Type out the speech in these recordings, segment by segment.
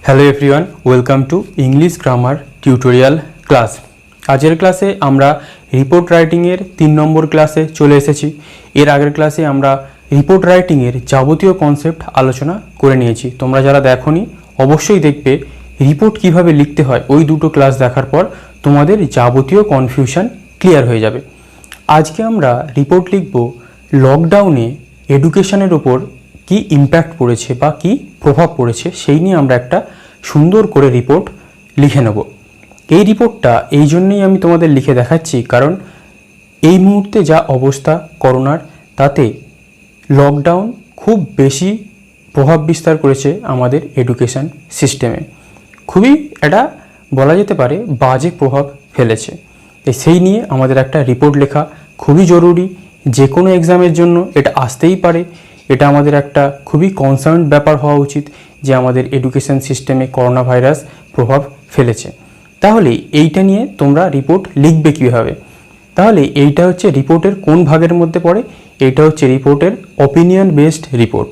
Hello everyone, welcome to English grammar tutorial class. আজকের ক্লাসে আমরা রিপোর্ট রাইটিংয়ের 3 নম্বর ক্লাসে চলে এসেছি। এর আগের ক্লাসে আমরা রিপোর্ট রাইটিংয়ের যাবতীয় কনসেপ্ট আলোচনা করে নিয়েছি। তোমরা যারা দেখোনি অবশ্যই দেখবে রিপোর্ট কিভাবে লিখতে হয়। ওই দুটো ক্লাস দেখার পর তোমাদের যাবতীয় কনফিউশন ক্লিয়ার হয়ে যাবে। আজকে আমরা রিপোর্ট লিখব লকডাউনে এডুকেশনের ওপর কি ইম্প্যাক্ট পড়েছে বা কি প্রভাব পড়েছে সেই নিয়ে আমরা একটা সুন্দর করে রিপোর্ট লিখে নেব। এই রিপোর্টটা এই জন্যই আমি তোমাদের লিখে দেখাচ্ছি, কারণ এই মুহূর্তে যা অবস্থা করোনার, তাতে লকডাউন খুব বেশি প্রভাব বিস্তার করেছে আমাদের এডুকেশন সিস্টেমে। খুবই এটা বলা যেতে পারে বাজে প্রভাব ফেলেছে। সেই নিয়ে আমাদের একটা রিপোর্ট লেখা খুবই জরুরি। যে কোনো এক্সামের জন্য এটা আসতেই পারে। এটা আমাদের একটা খুবই কনসার্ন ব্যাপার হওয়া উচিত যে আমাদের এডুকেশন সিস্টেমে করোনা ভাইরাস প্রভাব ফেলেছে। তাহলে এইটা নিয়ে তোমরা রিপোর্ট লিখবে কীভাবে? তাহলে এইটা হচ্ছে রিপোর্টের কোন ভাগের মধ্যে পড়ে? এইটা হচ্ছে রিপোর্টের opinion based report.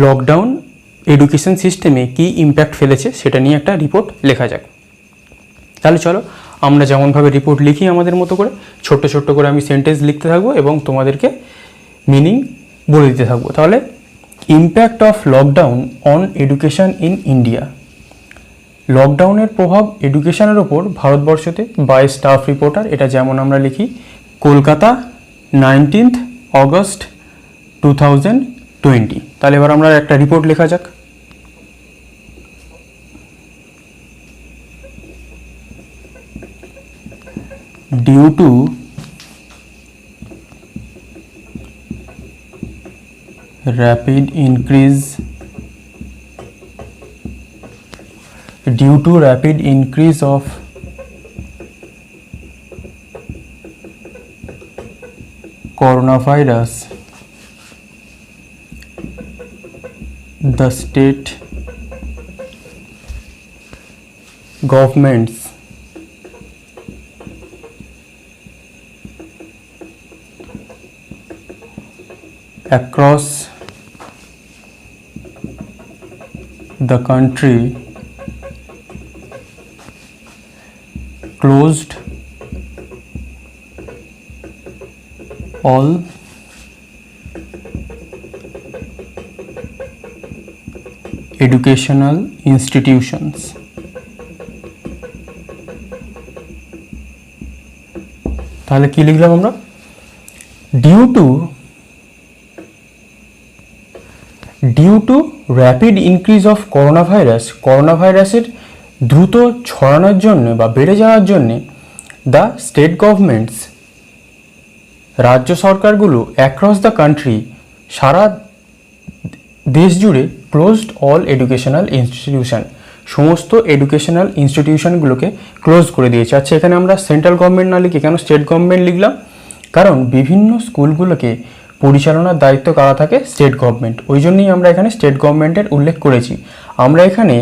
Lockdown education সিস্টেমে কী ইম্প্যাক্ট ফেলেছে সেটা নিয়ে একটা রিপোর্ট লেখা যাক। তাহলে চলো আমরা যেমনভাবে রিপোর্ট লিখি আমাদের মতো করে ছোট্ট ছোট্ট করে আমি সেন্টেন্স লিখতে থাকবো এবং তোমাদেরকে মিনিং বলে দিতে থাকবো। তাহলে impact of lockdown on education in India. লকডাউনের প্রভাব এডুকেশনের ওপর ভারতবর্ষতে বাই স্টাফ রিপোর্টার। এটা যেমন আমরা লিখি কলকাতা 19 অগস্ট 2020। তাহলে এবার আমরা একটা রিপোর্ট লেখা যাক। Due to rapid increase of coronavirus, the state governments across the country closed all educational institutions. তাহলে কি লিখলাম আমরা? Due to rapid increase of corona ভাইরাসের দ্রুত ছড়ানোর জন্য বা বেড়ে যাওয়ার জন্যে দ্য স্টেট গভর্নমেন্টস, রাজ্য সরকারগুলো অ্যাক্রস দ্য কান্ট্রি, সারা দেশ জুড়ে ক্লোজড অল এডুকেশনাল ইনস্টিটিউশন, সমস্ত এডুকেশনাল ইনস্টিটিউশনগুলোকে ক্লোজ করে দিয়েছে। আচ্ছা, এখানে আমরা সেন্ট্রাল গভর্নমেন্ট না লিখে কেন স্টেট গভর্নমেন্ট লিখলাম? কারণ বিভিন্ন স্কুলগুলোকে পরিচালনার দায়িত্ব কারা থাকে? State government. ওই জন্যই আমরা এখানে স্টেট গভর্নমেন্টের উল্লেখ করেছি। আমরা এখানে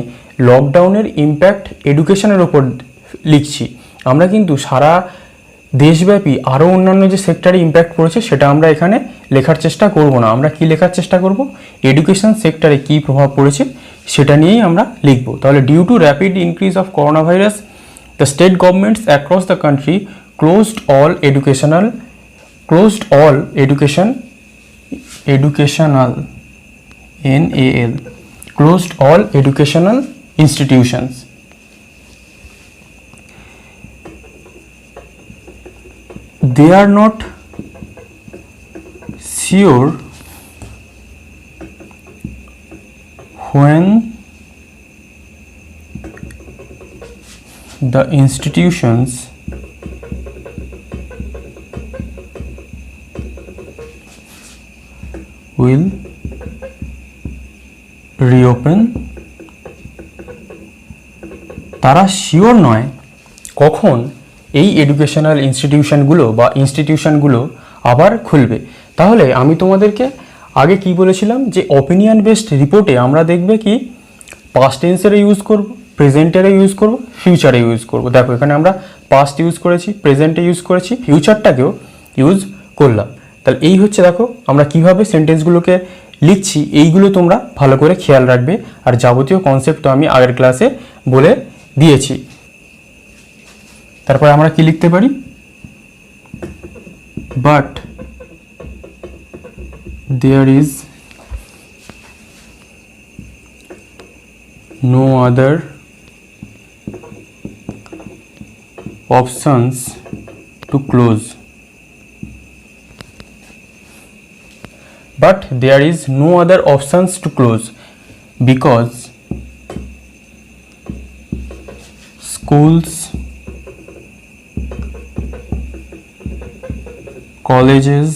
লকডাউনের ইম্প্যাক্ট এডুকেশনের ওপর লিখছি। আমরা কিন্তু সারা দেশব্যাপী আরও অন্যান্য যে সেক্টরে ইম্প্যাক্ট পড়েছে সেটা আমরা এখানে লেখার চেষ্টা করব না। আমরা কি লেখার চেষ্টা করব? এডুকেশন সেক্টরে কী প্রভাব পড়েছে সেটা নিয়েই আমরা লিখব। তাহলে due to rapid increase of corona virus, the state governments across the country closed all educational NAL closed all educational institutions. They are not sure when the institutions will reopen. তারা sure নয় কখন এই educational ইনস্টিটিউশনগুলো আবার খুলবে। তাহলে আমি তোমাদেরকে আগে কি বলেছিলাম যে অপিনিয়ন বেসড রিপোর্টে আমরা দেখবে কি পাস্ট টেন্সের ইউজ করব, প্রেজেন্টেরও ইউজ করব, ফিউচারে ইউজ করব। দেখো এখানে আমরা পাস্ট ইউজ করেছি, প্রেজেন্টে ইউজ করেছি, ফিউচারটাকেও ইউজ করলাম। তাহলে এই হচ্ছে দেখো আমরা কিভাবে সেন্টেন্সগুলোকে লিখছি এইগুলো তোমরা ভালো করে খেয়াল রাখবে। আর যাবতীয় কনসেপ্ট তো আমি আগের ক্লাসে বলে দিয়েছি। তারপর আমরা কি লিখতে পারি, but there is no other options to close, but there is no other options to close because schools, colleges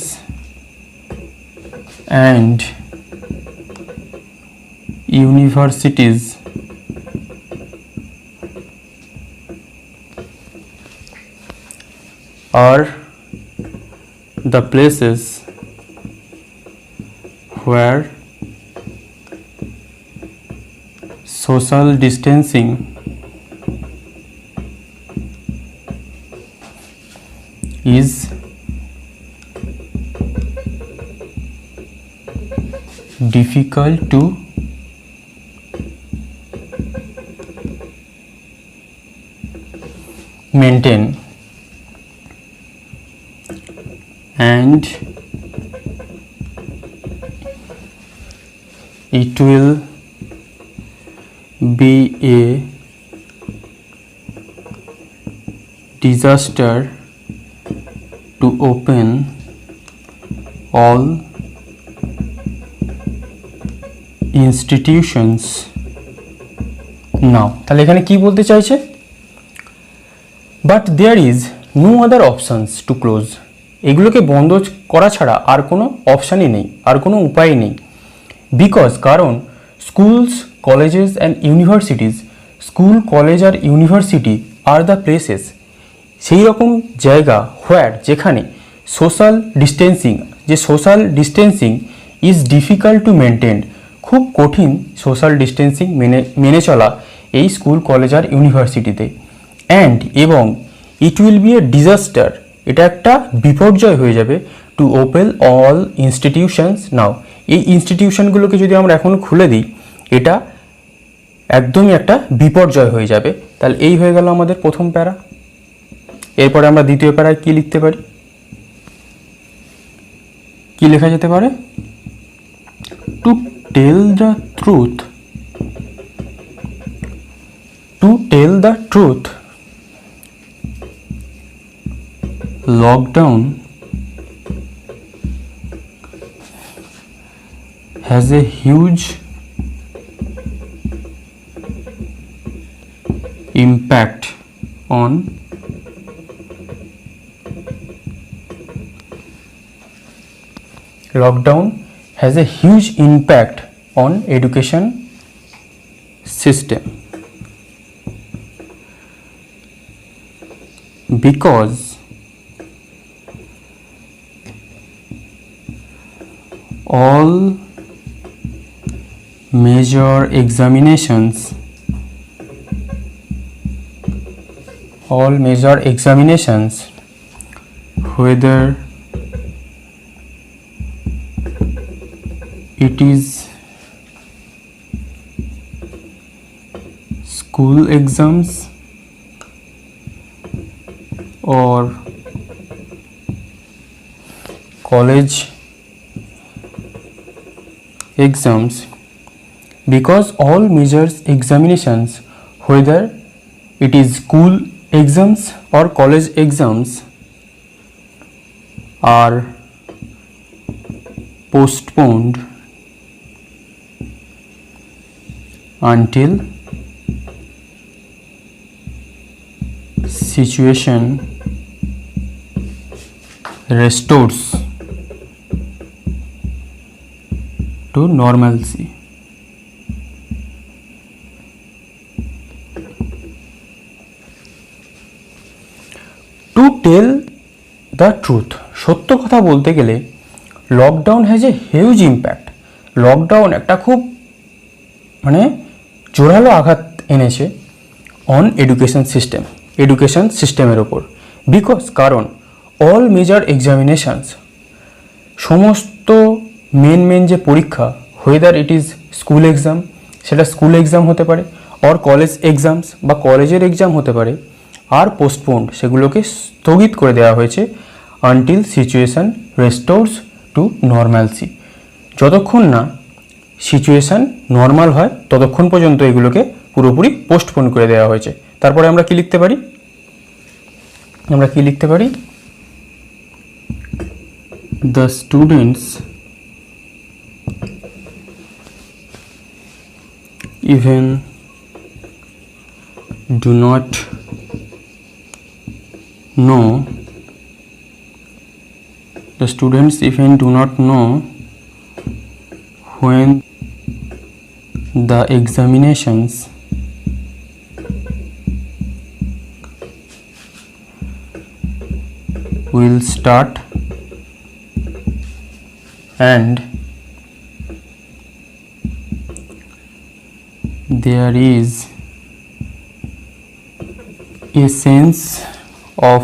and universities are the places where social distancing is difficult to maintain, and it will be a disaster to open all institutions now. তাহলে এখানে কি বলতে চাইছে, but there is no other options to close, এগুলোকে বন্ধ করা ছাড়া আর কোনো অপশানই নেই, আর কোনো উপায় নেই। বিকজ, কারণ schools, colleges and universities, school, college আর ইউনিভার্সিটি আর দ্য প্লেসেস, সেই রকম জায়গা হোয়ার, যেখানে সোশ্যাল ডিস্টেন্সিং, যে social distancing is difficult to maintain, খুব কঠিন সোশ্যাল ডিস্টেন্সিং মেনে চলা এই স্কুল, কলেজ আর ইউনিভার্সিটিতে। অ্যান্ড এবং it will B a disaster, এটা একটা বিপর্যয় হয়ে যাবে, টু ওপেন অল ইনস্টিটিউশনস নাও, এই ইনস্টিটিউশনগুলোকে যদি আমরা এখন খুলে দিই, এটা একদমই একটা বিপর্যয় হয়ে যাবে। তাহলে এই হয়ে গেল আমাদের প্রথম প্যারা। এরপরে আমরা দ্বিতীয় প্যারায় কি লিখতে পারি, কি লেখা যেতে পারে, to tell the truth, to tell the truth, lockdown has a huge impact on education system because all major examinations whether it is school exams or college exams, because all major examinations whether it is school exams or college exams are postponed until situation restores to normalcy. To tell the truth, সত্য কথা বলতে গেলে lockdown has a huge impact, lockdown একটা খুব জোরালো আঘাত এনেছে on education সিস্টেমের ওপর। বিকজ, কারণ অল মেজর এক্সামিনেশনস, সমস্ত মেন যে পরীক্ষা, whether it is school exam, সেটা স্কুল এক্সাম হতে পারে, অর কলেজ এক্সামস বা কলেজের এক্সাম হতে পারে, আর পোস্টপোন্ড, সেগুলোকে স্থগিত করে দেওয়া হয়েছে আনটিল সিচুয়েশান রেস্টোরস টু নর্মালসি। যতক্ষণ না সিচুয়েশান নর্মাল হয় ততক্ষণ পর্যন্ত এগুলোকে পুরোপুরি পোস্টপোন করে দেওয়া হয়েছে। তারপরে আমরা কি লিখতে পারি? The students even do not know the students even do not know when the examinations will start and there is a sense of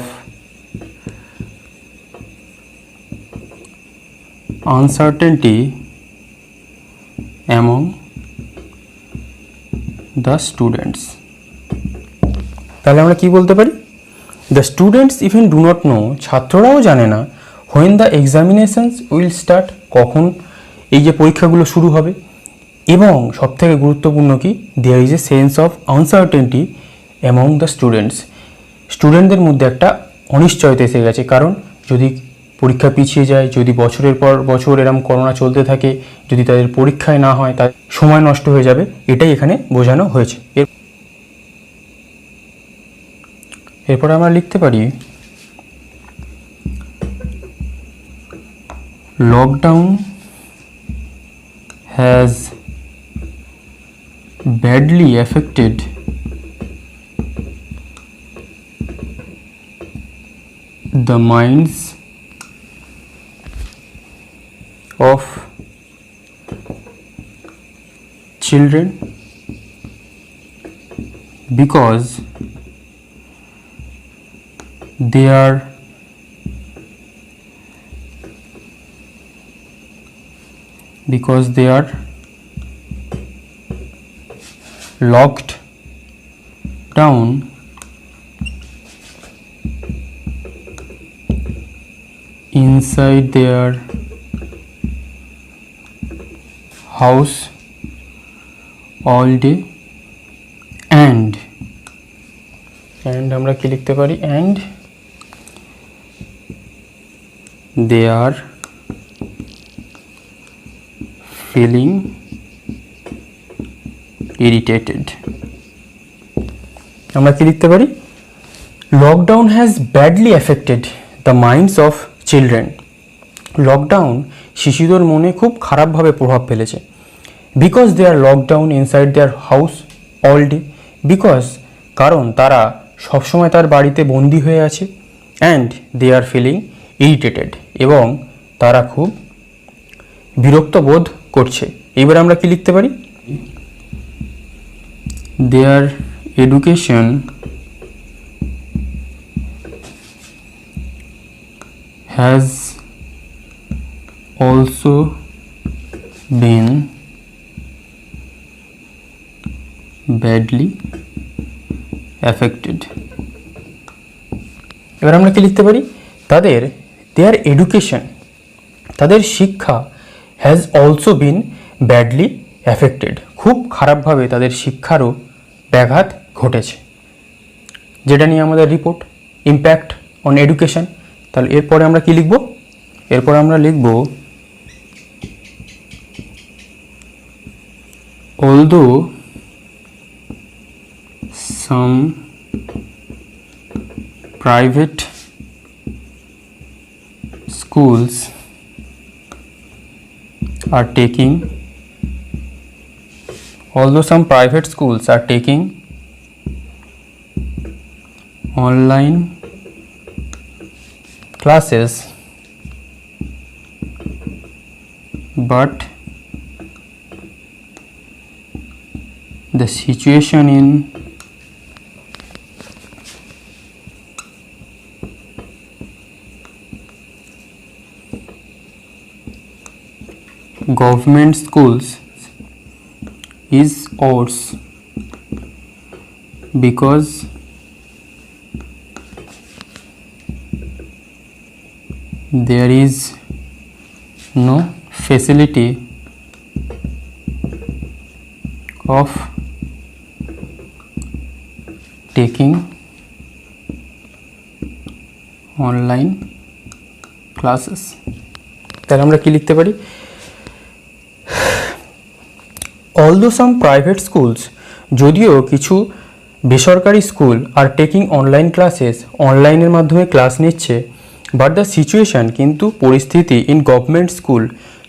uncertainty among the students। তাহলে আমরা কি বলতে পারি? The students even do not know, ছাত্ররাও জানে না, when the examinations will start, কখন এই যে পরীক্ষাগুলো শুরু হবে, এবং সবথেকে গুরুত্বপূর্ণ কি, there is a sense of uncertainty among the students, স্টুডেন্টদের মধ্যে একটা অনিশ্চয়তা এসে গেছে। কারণ যদি পরীক্ষা পিছিয়ে যায়, যদি বছরের পর বছর এরম করোনা চলতে থাকে, যদি তাদের পরীক্ষায় না হয়, তার সময় নষ্ট হয়ে যাবে, এটাই এখানে বোঝানো হয়েছে। এরপরে আমরা লিখতে পারি lockdown has badly affected the minds of children because they are locked down inside their house all day and আমরা কি লিখতে পারি? and they are feeling irritated। আমরা কি লিখতে পারি? Lockdown has badly affected the minds of children. Lockdown শিশুদের মনে খুব খারাপভাবে প্রভাব ফেলেছে। Because they are lockdown inside their house all day, because কারণ তারা সবসময় তার বাড়িতে বন্দি হয়ে আছে, and they are feeling irritated, এবং তারা খুব বিরক্ত বোধ করছে। এইবার আমরা কি লিখতে পারি? দেয়ার education has also been badly affected। এবার আমরা কি লিখতে পারি? তাদের দেয়ার এডুকেশন, তাদের শিক্ষা, has also been badly affected, খুব খারাপভাবে তাদের শিক্ষারও ব্যাঘাত ঘটেছে, যেটা নিয়ে আমাদের রিপোর্ট ইম্প্যাক্ট অন এডুকেশন। তাহলে এরপরে আমরা কি লিখব? এরপরে আমরা লিখব although some private schools are taking online classes, but the situation in government schools is worse because there is no facility of taking online classes। তাহলে আমরা কি লিখতে পারি? Although some private schools, যদিও কিছু বেসরকারি school are taking online classes, অনলাইনের মাধ্যমে ক্লাস নিচ্ছে, বাট দ্য সিচুয়েশান, কিন্তু পরিস্থিতি ইন গভর্নমেন্ট স্কুল,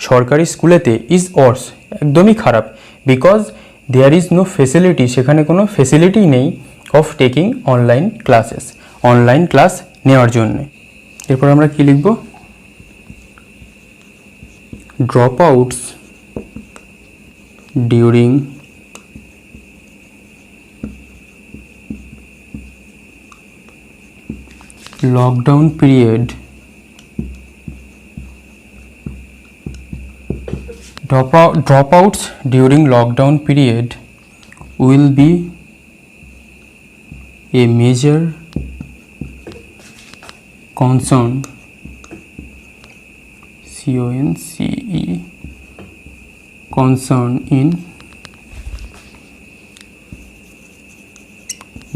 সরকারি স্কুলেতে ইজ ওয়ার্স, একদমই খারাপ, because there is no facility, সেখানে কোনো ফেসিলিটি নেই of taking online classes, online class নেওয়ার জন্যে। এরপর আমরা কি লিখব? Dropouts during lockdown period dropouts during lockdown period will be a major concern, concern in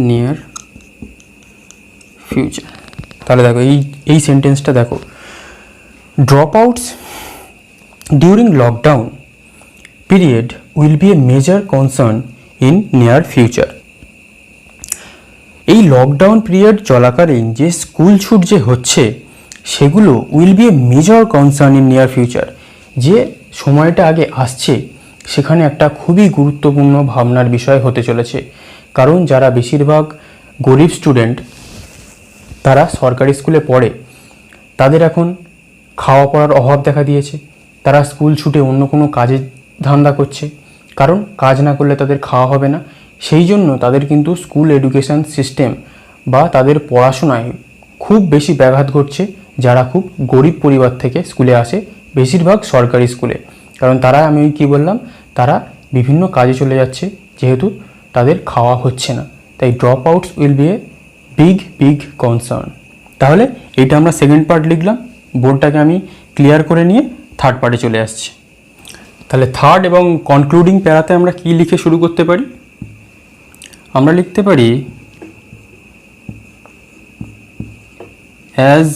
near future। তাহলে দেখো এই সেন্টেন্সটা দেখো, drop outs during lockdown period will B a major concern in near future. এই lockdown period চলাকালীন যে school ছুট যে হচ্ছে সেগুলো will B a major concern in near future, যে সময়টা আগে আসছে সেখানে একটা খুবই গুরুত্বপূর্ণ ভাবনার বিষয় হতে চলেছে। কারণ যারা বেশিরভাগ গরিব স্টুডেন্ট তারা সরকারি স্কুলে পড়ে, তাদের এখন খাওয়া পড়ার অভাব দেখা দিয়েছে, তারা স্কুল ছুটে অন্য কোনো কাজে ধান্দা করছে, কারণ কাজ না করলে তাদের খাওয়া হবে না। সেই জন্য তাদের কিন্তু স্কুল এডুকেশান সিস্টেম বা তাদের পড়াশোনায় খুব বেশি ব্যাঘাত ঘটছে যারা খুব গরিব পরিবার থেকে স্কুলে আসে, বেশিরভাগ সরকারি স্কুলে। কারণ তারা, আমি কি বললাম, তারা বিভিন্ন কাজে চলে যাচ্ছে যেহেতু তাদের খাওয়া হচ্ছে না, তাই drop outs will B a big concern. তাহলে এইটা আমরা সেকেন্ড পার্ট লিখলাম, বোর্ডটাকে আমি ক্লিয়ার করে নিয়ে থার্ড পার্টে চলে আসছি। তাহলে থার্ড এবং কনক্লুডিং প্যারাতে আমরা কি লিখে শুরু করতে পারি? আমরা লিখতে পারি as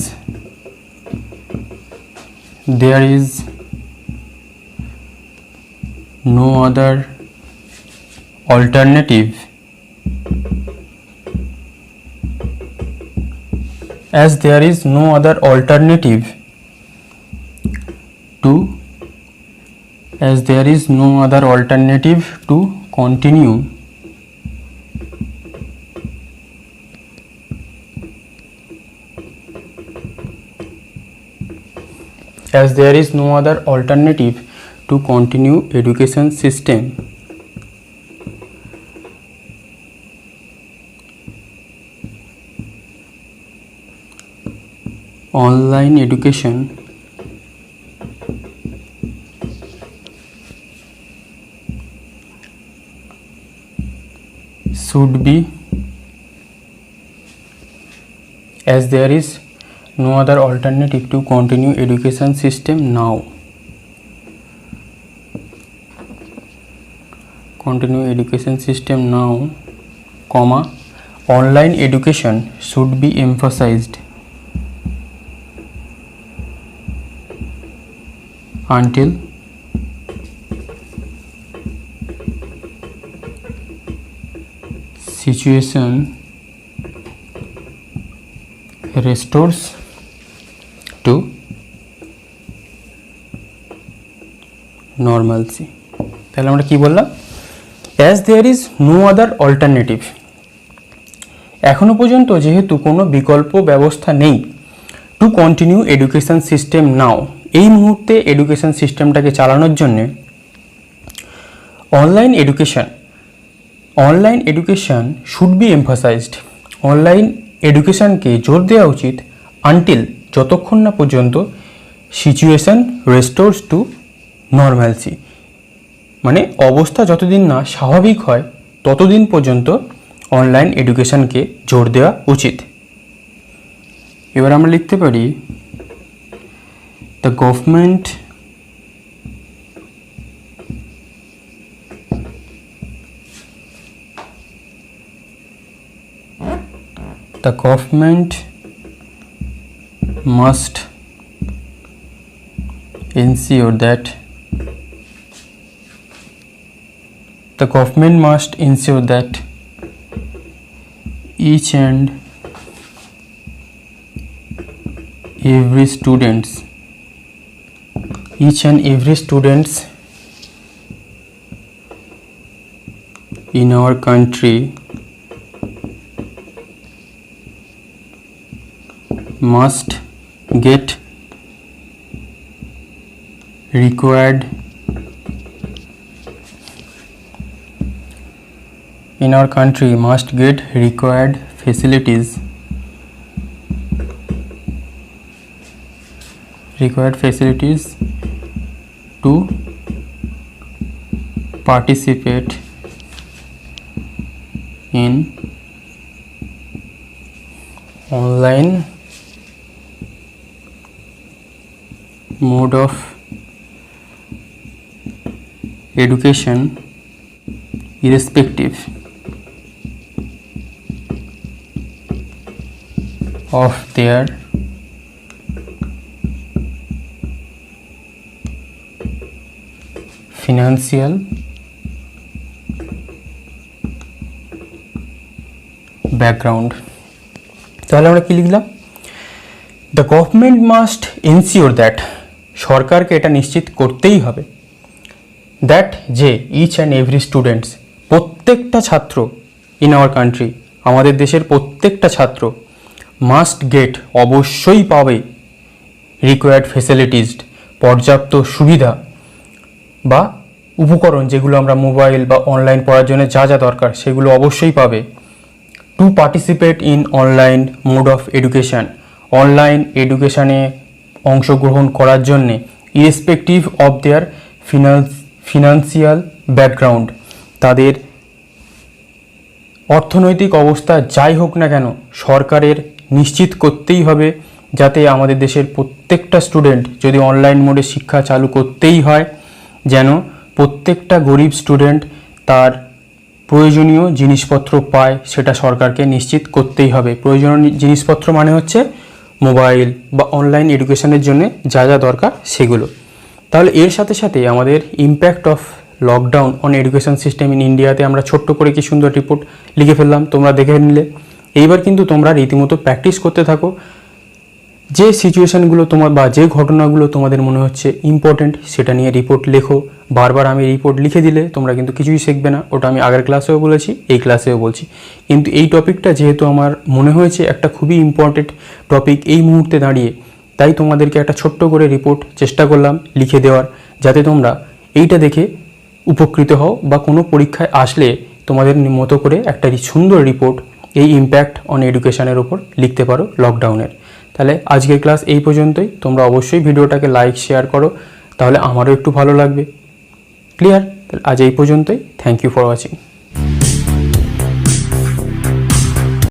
there is no other alternative, as there is no other alternative to continue education system online education should be, as there is no other alternative to continue education system now, comma, online education should be emphasized until situation restores to normalcy। তাহলে আমরা কি বললাম? as there is no other alternative, এখনো পর্যন্ত যেহেতু কোনো বিকল্প ব্যবস্থা নেই, to continue education system now, এই মুহূর্তে এডুকেশন সিস্টেমটাকে চালানোর জন্যে online education should be emphasized, online এডুকেশনকে জোর দেওয়া উচিত, আনটিল, যতক্ষণ না পর্যন্ত সিচুয়েশন রেস্টোরস টু নর্মালসি, মানে অবস্থা যতদিন না স্বাভাবিক হয় ততদিন পর্যন্ত অনলাইন এডুকেশনকে জোর দেওয়া উচিত। এবার আমরা লিখতে পারি the government must ensure that each and every students in our country must get required facilities to participate in online mode of education irrespective of their financial background। তাহলে আমরা কি লিখলাম? The government must ensure that, সরকারকে এটা নিশ্চিত করতেই হবে, that যে ইচ অ্যান্ড এভরি স্টুডেন্টস, প্রত্যেকটা ছাত্র ইন আওয়ার কান্ট্রি, আমাদের দেশের প্রত্যেকটা ছাত্র, মাস্ট গেট, অবশ্যই পাবে, রিকোয়ার্ড ফেসিলিটিস, পর্যাপ্ত সুবিধা বা উপকরণ, যেগুলো আমরা মোবাইল বা অনলাইন পড়ার জন্য যা যা দরকার সেগুলো অবশ্যই পাবে, to participate in online mode of education, online এডুকেশানে অংশগ্রহণ করার জন্যে, irrespective of their financial background, তাদের অর্থনৈতিক অবস্থা যাই হোক না কেন সরকারের নিশ্চিত করতেই হবে যাতে আমাদের দেশের প্রত্যেকটা স্টুডেন্ট, যদি অনলাইন মোডে শিক্ষা চালু করতেই হয়, যেন প্রত্যেকটা গরিব স্টুডেন্ট তার প্রয়োজনীয় জিনিসপত্র পায়, সেটা সরকারকে নিশ্চিত করতেই হবে। প্রয়োজনীয় জিনিসপত্র মানে হচ্ছে মোবাইল বা অনলাইন এডুকেশনের জন্য যা যা দরকার সেগুলো। তাহলে এর সাথে সাথে আমাদের impact of lockdown on education system in ইন্ডিয়াতে আমরা ছোট্ট করে কি সুন্দর রিপোর্ট লিখে ফেললাম, তোমরা দেখে নিলে। এইবার কিন্তু তোমরা রীতিমতো প্র্যাকটিস করতে থাকো, যে সিচুয়েশানগুলো তোমার বা যে ঘটনাগুলো তোমাদের মনে হচ্ছে ইম্পর্টেন্ট সেটা নিয়ে রিপোর্ট লেখো। বারবার আমি রিপোর্ট লিখে দিলে তোমরা কিন্তু কিছুই শিখবে না, ওটা আমি আগের ক্লাসেও বলেছি, এই ক্লাসেও বলছি। কিন্তু এই টপিকটা যেহেতু আমার মনে হয়েছে একটা খুবই ইম্পর্টেন্ট টপিক এই মুহূর্তে দাঁড়িয়ে, তাই তোমাদেরকে একটা ছোট্ট করে রিপোর্ট চেষ্টা করলাম লিখে দেওয়ার, যাতে তোমরা এইটা দেখে উপকৃত হও বা কোনো পরীক্ষায় আসলে তোমাদের মতো করে একটা সুন্দর রিপোর্ট এই ইম্প্যাক্ট অন এডুকেশনের ওপর লিখতে পারো লকডাউনের। তাহলে আজকের ক্লাস এই পর্যন্তই। তোমরা অবশ্যই ভিডিওটাকে লাইক শেয়ার করো, তাহলে আমারও একটু ভালো লাগবে। ক্লিয়ার? তাহলে আজ এই পর্যন্তই। Thank you for watching.